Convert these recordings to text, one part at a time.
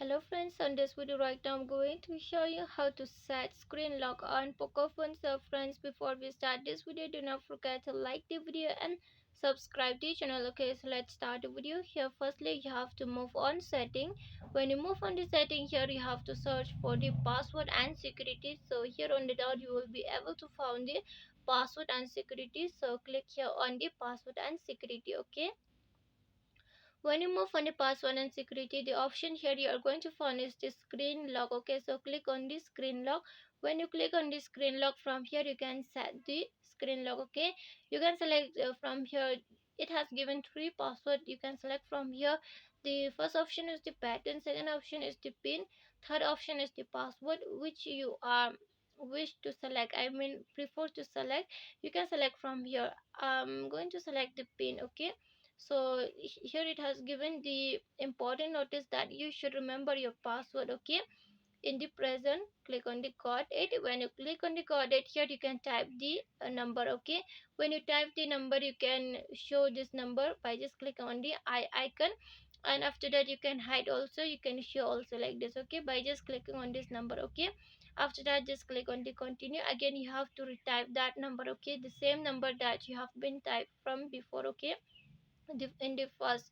Hello friends, on this video right now I'm going to show you how to set screen lock on Poco phone. So friends, before we start this video, do not forget to like the video and subscribe to the channel. Okay, so let's start the video. Here firstly you have to move on setting. When you move on the setting, here you have to search for the password and security. So here on the dot you will be able to find the password and security. So click here on the password and security. Okay, when you move on the password and security, the option here you are going to find is the screen lock. Okay, so click on the screen lock. When you click on the screen lock, from here you can set the screen lock. Okay, you can select from here. It has given three password. You can select from here. The first option is the pattern, second option is the pin, third option is the password, which you are wish to select, I mean prefer to select. You can select from here. I'm going to select the pin. Okay, so here it has given the important notice that you should remember your password. Okay, in the present click on the code 8. When you click on the code 8, here you can type the number. Okay, when you type the number, you can show this number by just click on the icon, and after that you can hide also, you can show also like this. Okay, by just clicking on this number. Okay, after that just click on the continue. Again you have to retype that number. Okay, the same number that you have been typed from before. Okay, in the first.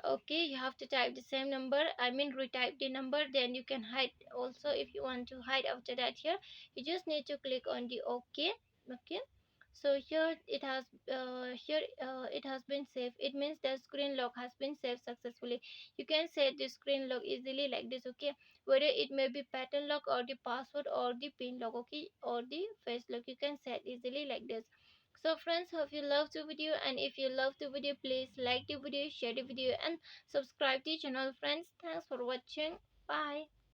Okay, you have to type the same number, I mean retype the number, then you can hide also if you want to hide. After that, here you just need to click on the OK. Okay, so here it has been saved. It means the screen lock has been saved successfully. You can set the screen lock easily like this. Okay, whether it may be pattern lock or the password or the pin lock. Okay, or the face lock, you can set easily like this. So friends, hope you love the video, and if you love the video, please like the video, share the video and subscribe to the channel. Friends, thanks for watching. Bye.